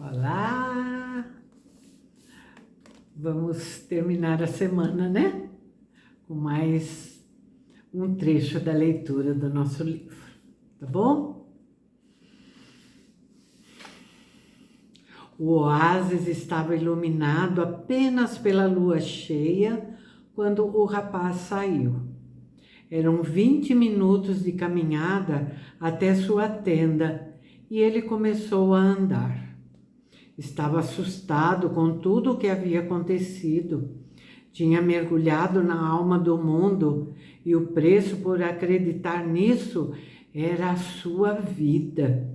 Olá! Vamos terminar a semana, né? Com mais um trecho da leitura do nosso livro, tá bom? O oásis estava iluminado apenas pela lua cheia quando o rapaz saiu. Eram 20 minutos de caminhada até sua tenda e ele começou a andar. Estava assustado com tudo o que havia acontecido. Tinha mergulhado na alma do mundo e o preço por acreditar nisso era a sua vida.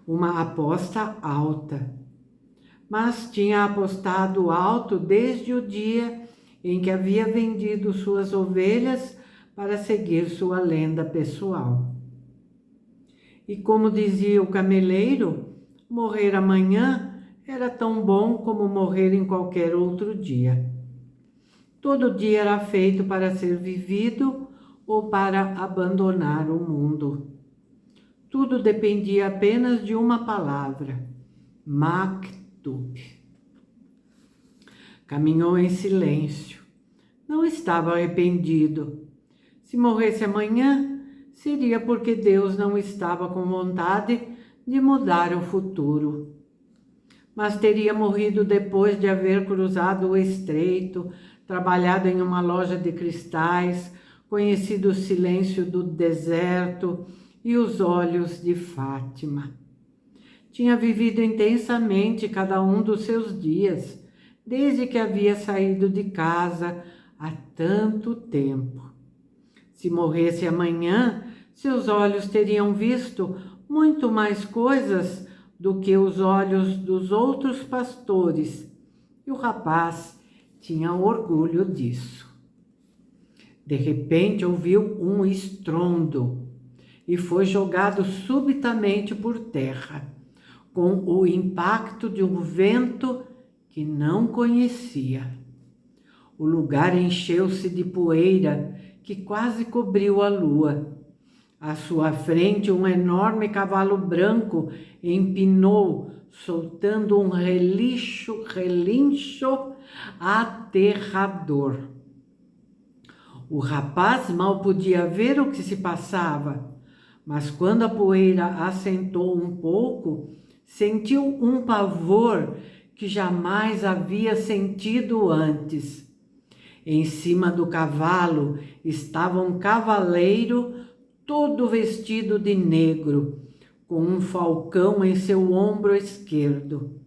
Uma aposta alta. Mas tinha apostado alto desde o dia em que havia vendido suas ovelhas para seguir sua lenda pessoal. E como dizia o cameleiro, morrer amanhã era tão bom como morrer em qualquer outro dia. Todo dia era feito para ser vivido ou para abandonar o mundo. Tudo dependia apenas de uma palavra: Maktub. Caminhou em silêncio. Não estava arrependido. Se morresse amanhã, seria porque Deus não estava com vontade de mudar o futuro. Mas teria morrido depois de haver cruzado o estreito, trabalhado em uma loja de cristais, conhecido o silêncio do deserto e os olhos de Fátima. Tinha vivido intensamente cada um dos seus dias, desde que havia saído de casa há tanto tempo. Se morresse amanhã, seus olhos teriam visto muito mais coisas do que os olhos dos outros pastores, e o rapaz tinha orgulho disso. De repente ouviu um estrondo e foi jogado subitamente por terra, com o impacto de um vento que não conhecia. O lugar encheu-se de poeira que quase cobriu a lua. À sua frente, um enorme cavalo branco empinou, soltando um relincho aterrador. O rapaz mal podia ver o que se passava, mas quando a poeira assentou um pouco, sentiu um pavor que jamais havia sentido antes. Em cima do cavalo estava um cavaleiro todo vestido de negro, com um falcão em seu ombro esquerdo.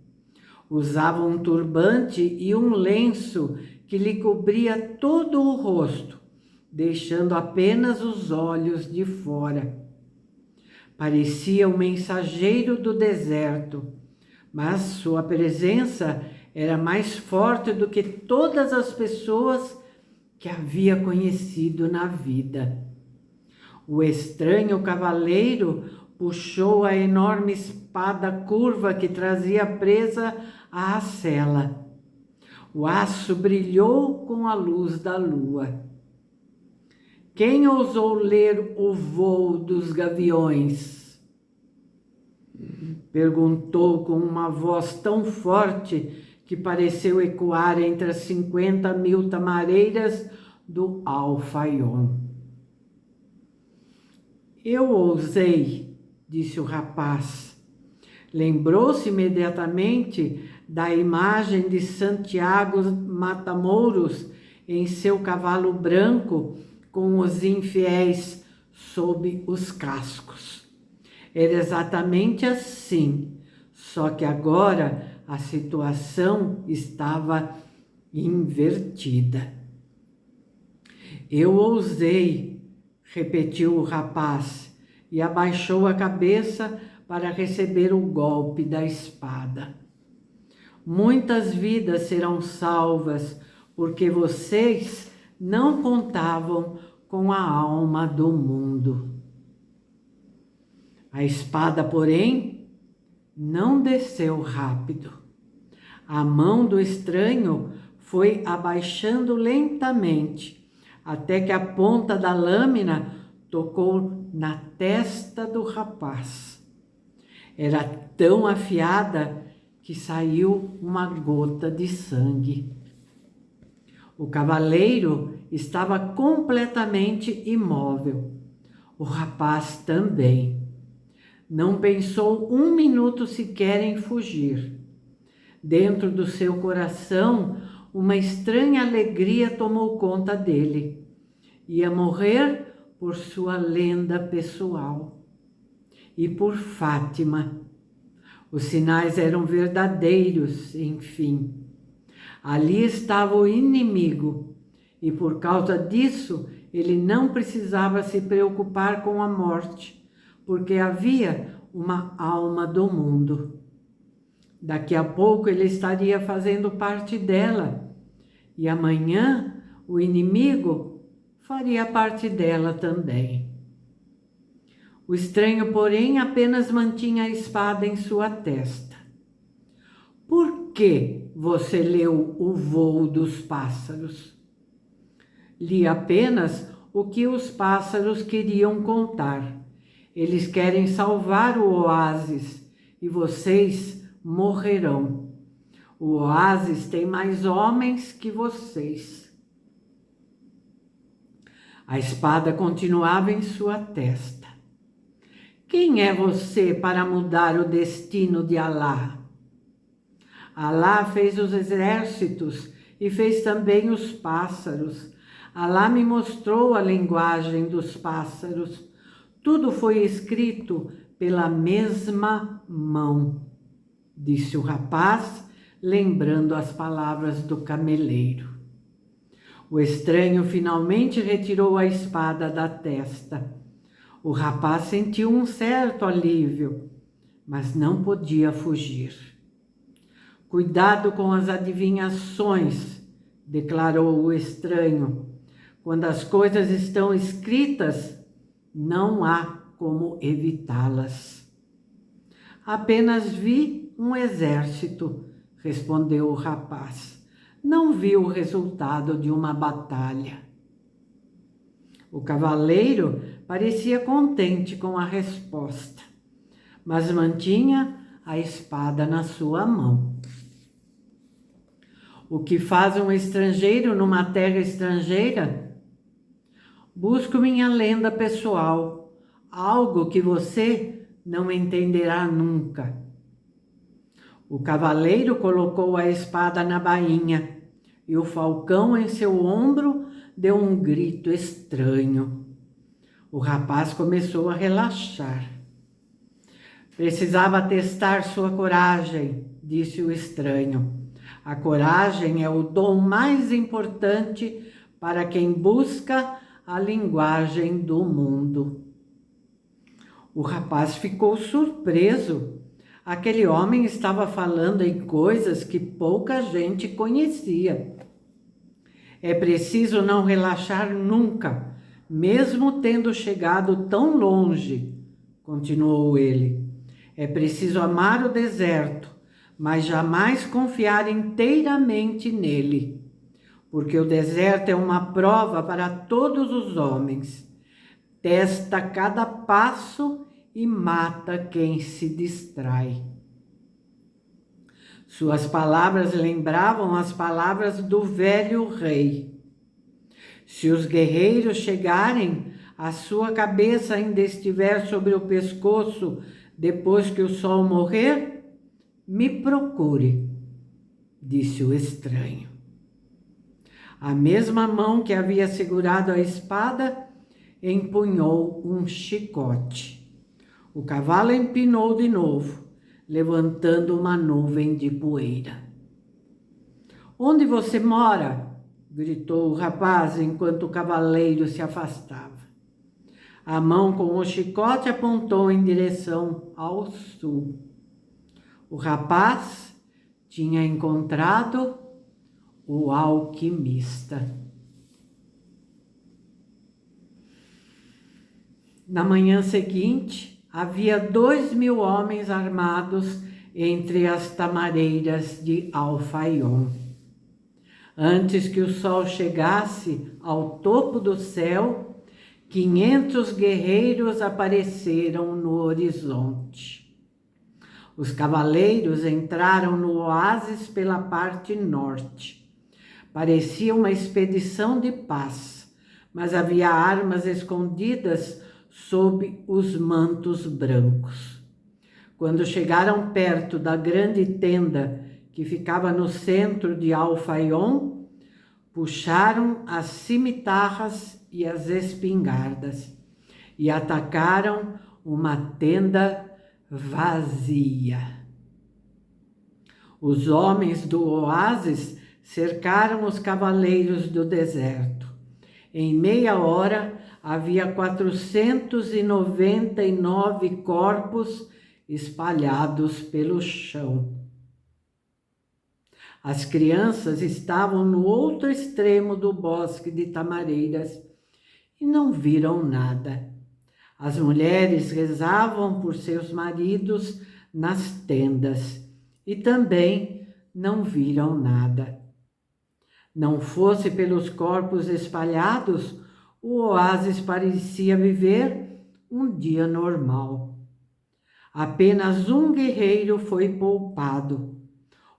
Usava um turbante e um lenço que lhe cobria todo o rosto, deixando apenas os olhos de fora. Parecia um mensageiro do deserto, mas sua presença era mais forte do que todas as pessoas que havia conhecido na vida. O estranho cavaleiro puxou a enorme espada curva que trazia presa à sela. O aço brilhou com a luz da lua. Quem ousou ler o voo dos gaviões? Perguntou com uma voz tão forte que pareceu ecoar entre as 50.000 tamareiras do Alfaion. Eu ousei, disse o rapaz. Lembrou-se imediatamente da imagem de Santiago Matamoros em seu cavalo branco com os infiéis sob os cascos. Era exatamente assim, só que agora a situação estava invertida. Eu ousei, repetiu o rapaz, e abaixou a cabeça para receber o golpe da espada. Muitas vidas serão salvas, porque vocês não contavam com a alma do mundo. A espada, porém, não desceu rápido. A mão do estranho foi abaixando lentamente, até que a ponta da lâmina tocou na testa do rapaz. Era tão afiada que saiu uma gota de sangue. O cavaleiro estava completamente imóvel. O rapaz também. Não pensou um minuto sequer em fugir. Dentro do seu coração, uma estranha alegria tomou conta dele. Ia morrer por sua lenda pessoal e por Fátima. Os sinais eram verdadeiros, enfim. Ali estava o inimigo, e por causa disso ele não precisava se preocupar com a morte, porque havia uma alma do mundo. Daqui a pouco ele estaria fazendo parte dela, e amanhã o inimigo faria parte dela também. O estranho, porém, apenas mantinha a espada em sua testa. Por que você leu O Voo dos Pássaros? Li apenas o que os pássaros queriam contar. Eles querem salvar o oásis e vocês morrerão. O oásis tem mais homens que vocês. A espada continuava em sua testa. Quem é você para mudar o destino de Alá? Alá fez os exércitos e fez também os pássaros. Alá me mostrou a linguagem dos pássaros. Tudo foi escrito pela mesma mão, disse o rapaz, lembrando as palavras do cameleiro. O estranho finalmente retirou a espada da testa. O rapaz sentiu um certo alívio, mas não podia fugir. Cuidado com as adivinhações, declarou o estranho. Quando as coisas estão escritas, não há como evitá-las. Apenas vi um exército, respondeu o rapaz. Não vi o resultado de uma batalha. O cavaleiro parecia contente com a resposta, mas mantinha a espada na sua mão. O que faz um estrangeiro numa terra estrangeira? Busco minha lenda pessoal, algo que você não entenderá nunca. O cavaleiro colocou a espada na bainha e o falcão em seu ombro deu um grito estranho. O rapaz começou a relaxar. Precisava testar sua coragem, disse o estranho. A coragem é o dom mais importante para quem busca a linguagem do mundo. O rapaz ficou surpreso. Aquele homem estava falando em coisas que pouca gente conhecia. É preciso não relaxar nunca, mesmo tendo chegado tão longe, continuou ele. É preciso amar o deserto, mas jamais confiar inteiramente nele, porque o deserto é uma prova para todos os homens. Testa cada passo e mata quem se distrai. Suas palavras lembravam as palavras do velho rei. Se os guerreiros chegarem, a sua cabeça ainda estiver sobre o pescoço depois que o sol morrer, me procure, disse o estranho. A mesma mão que havia segurado a espada empunhou um chicote. O cavalo empinou de novo, levantando uma nuvem de poeira. Onde você mora? Gritou o rapaz enquanto o cavaleiro se afastava. A mão com o chicote apontou em direção ao sul. O rapaz tinha encontrado o alquimista. Na manhã seguinte, havia 2.000 homens armados entre as tamareiras de Al-Faion. Antes que o sol chegasse ao topo do céu, 500 guerreiros apareceram no horizonte. Os cavaleiros entraram no oásis pela parte norte. Parecia uma expedição de paz, mas havia armas escondidas sob os mantos brancos. Quando chegaram perto da grande tenda que ficava no centro de Al-Faion, puxaram as cimitarras e as espingardas e atacaram uma tenda vazia. Os homens do oásis cercaram os cavaleiros do deserto. Em meia hora havia 499 corpos espalhados pelo chão. As crianças estavam no outro extremo do bosque de tamareiras e não viram nada. As mulheres rezavam por seus maridos nas tendas e também não viram nada. Não fosse pelos corpos espalhados, o oásis parecia viver um dia normal. Apenas um guerreiro foi poupado,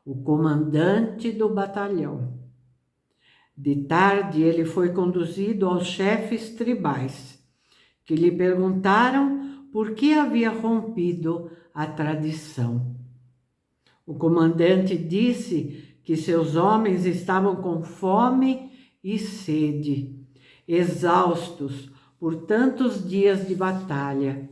o comandante do batalhão. De tarde, ele foi conduzido aos chefes tribais, que lhe perguntaram por que havia rompido a tradição. O comandante disse que seus homens estavam com fome e sede, exaustos por tantos dias de batalha,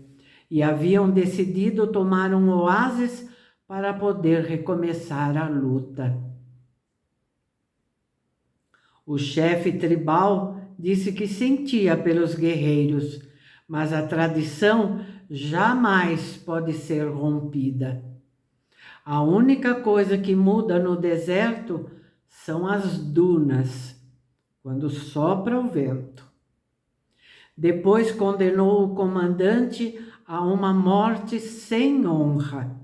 e haviam decidido tomar um oásis para poder recomeçar a luta. O chefe tribal disse que sentia pelos guerreiros, mas a tradição jamais pode ser rompida. A única coisa que muda no deserto são as dunas, quando sopra o vento. Depois condenou o comandante a uma morte sem honra.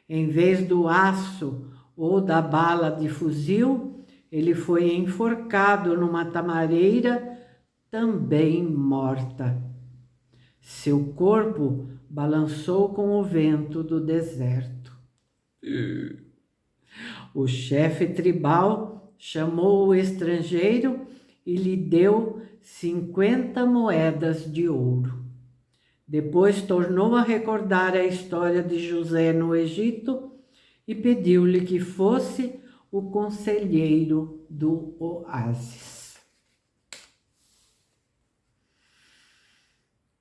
Em vez do aço ou da bala de fuzil, ele foi enforcado numa tamareira, também morta. Seu corpo balançou com o vento do deserto. O chefe tribal chamou o estrangeiro e lhe deu 50 moedas de ouro. Depois tornou a recordar a história de José no Egito e pediu-lhe que fosse o conselheiro do oásis.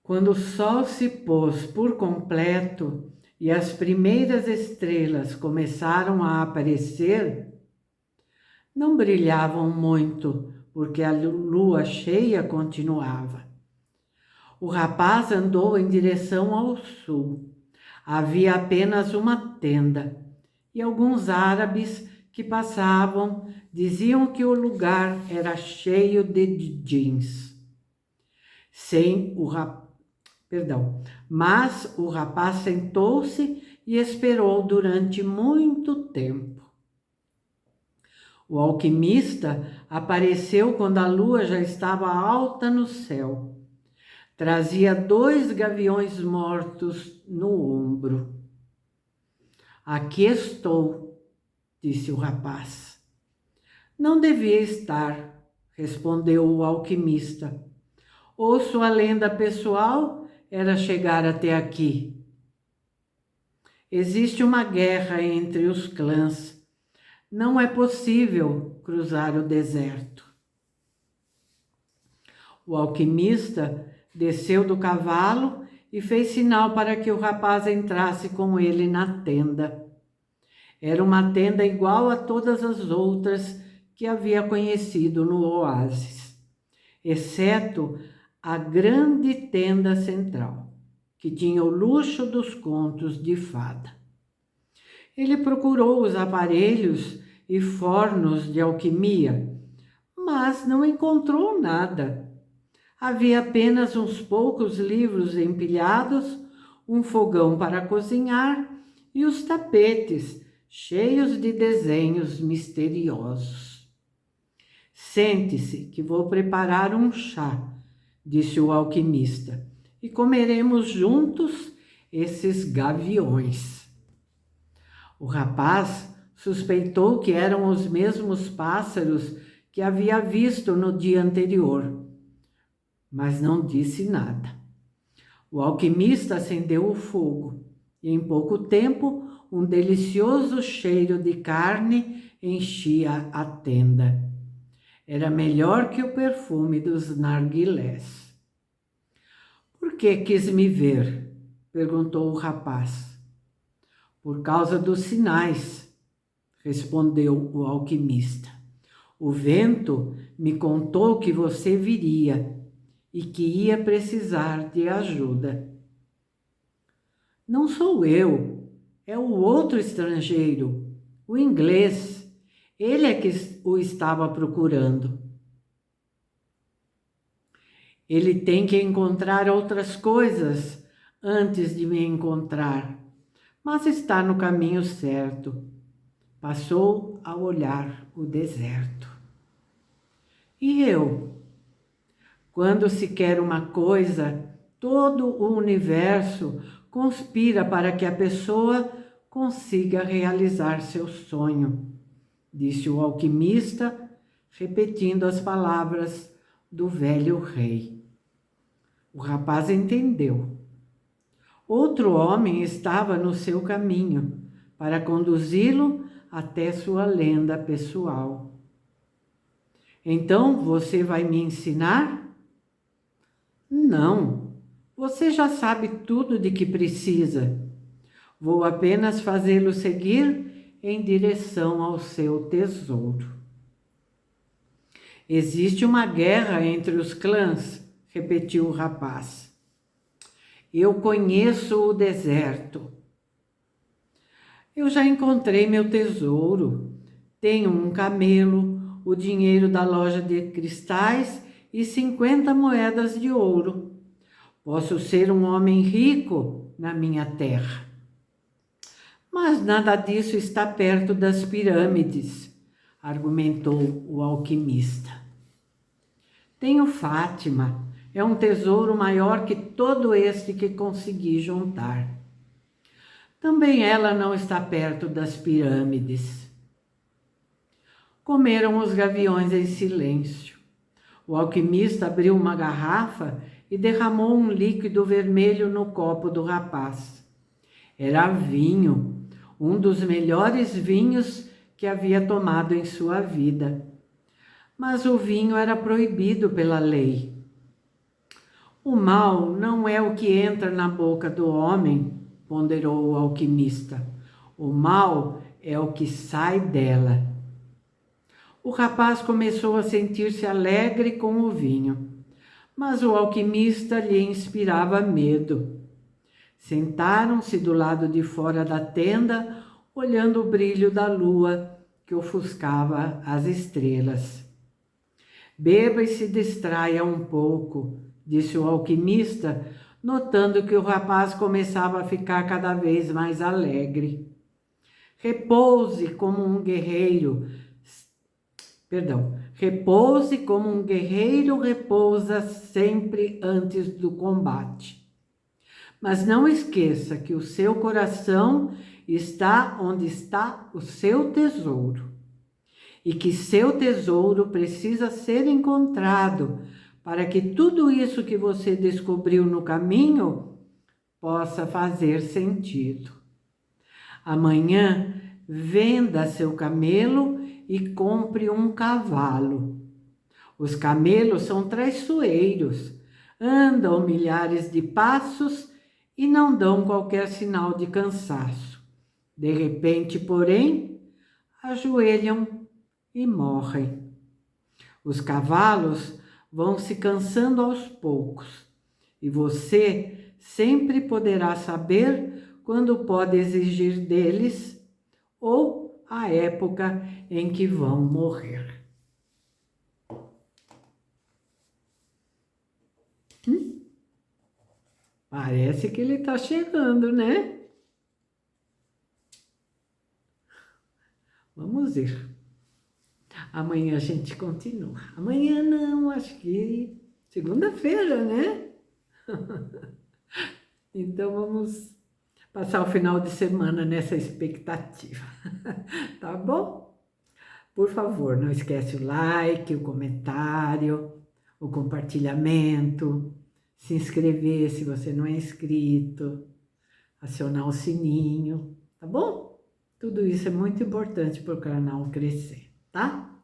Quando o sol se pôs por completo e as primeiras estrelas começaram a aparecer, não brilhavam muito, porque a lua cheia continuava. O rapaz andou em direção ao sul. Havia apenas uma tenda, e alguns árabes que passavam diziam que o lugar era cheio de djinns. Mas o rapaz sentou-se e esperou durante muito tempo. O alquimista apareceu quando a lua já estava alta no céu. Trazia 2 gaviões mortos no ombro. Aqui estou, disse o rapaz. Não devia estar, respondeu o alquimista. Ou sua lenda pessoal era chegar até aqui. Existe uma guerra entre os clãs. Não é possível cruzar o deserto. O alquimista desceu do cavalo e fez sinal para que o rapaz entrasse com ele na tenda. Era uma tenda igual a todas as outras que havia conhecido no oásis, exceto a grande tenda central, que tinha o luxo dos contos de fada. Ele procurou os aparelhos e fornos de alquimia, mas não encontrou nada. Havia apenas uns poucos livros empilhados, um fogão para cozinhar e os tapetes cheios de desenhos misteriosos. Sente-se que vou preparar um chá, disse o alquimista, e comeremos juntos esses gaviões. O rapaz suspeitou que eram os mesmos pássaros que havia visto no dia anterior, mas não disse nada. O alquimista acendeu o fogo e em pouco tempo um delicioso cheiro de carne enchia a tenda. Era melhor que o perfume dos narguilés. Por que quis me ver? Perguntou o rapaz. Por causa dos sinais, respondeu o alquimista. O vento me contou que você viria e que ia precisar de ajuda. Não sou eu, é o outro estrangeiro, o inglês. Ele é que o estava procurando. Ele tem que encontrar outras coisas antes de me encontrar, mas está no caminho certo. Passou a olhar o deserto. E eu? Quando se quer uma coisa, todo o universo conspira para que a pessoa consiga realizar seu sonho, disse o alquimista, repetindo as palavras do velho rei. O rapaz entendeu. Outro homem estava no seu caminho para conduzi-lo até sua lenda pessoal. Então você vai me ensinar? Não, você já sabe tudo de que precisa. Vou apenas fazê-lo seguir em direção ao seu tesouro. Existe uma guerra entre os clãs, repetiu o rapaz. Eu conheço o deserto. Eu já encontrei meu tesouro. Tenho um camelo, o dinheiro da loja de cristais e 50 moedas de ouro. Posso ser um homem rico na minha terra. Mas nada disso está perto das pirâmides, argumentou o alquimista. Tenho Fátima, é um tesouro maior que todo este que consegui juntar. Também ela não está perto das pirâmides. Comeram os gaviões em silêncio. O alquimista abriu uma garrafa e derramou um líquido vermelho no copo do rapaz. Era vinho, um dos melhores vinhos que havia tomado em sua vida. Mas o vinho era proibido pela lei. O mal não é o que entra na boca do homem, ponderou o alquimista. O mal é o que sai dela. O rapaz começou a sentir-se alegre com o vinho, mas o alquimista lhe inspirava medo. Sentaram-se do lado de fora da tenda, olhando o brilho da lua que ofuscava as estrelas. Beba e se distraia um pouco, disse o alquimista, notando que o rapaz começava a ficar cada vez mais alegre. Repouse como um guerreiro repousa sempre antes do combate. Mas não esqueça que o seu coração está onde está o seu tesouro, e que seu tesouro precisa ser encontrado para que tudo isso que você descobriu no caminho possa fazer sentido. Amanhã, venda seu camelo e compre um cavalo. Os camelos são traiçoeiros, andam milhares de passos e não dão qualquer sinal de cansaço. De repente, porém, ajoelham e morrem. Os cavalos vão se cansando aos poucos e você sempre poderá saber quando pode exigir deles ou a época em que vão morrer. Parece que ele está chegando, né? Vamos ver. Amanhã a gente continua. Amanhã não, acho que segunda-feira, né? Então vamos passar o final de semana nessa expectativa. Tá bom? Por favor, não esquece o like, o comentário, o compartilhamento, se inscrever se você não é inscrito, acionar o sininho, tá bom? Tudo isso é muito importante para o canal crescer, tá?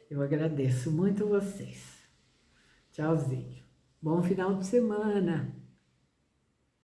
Eu agradeço muito vocês. Tchauzinho. Bom final de semana.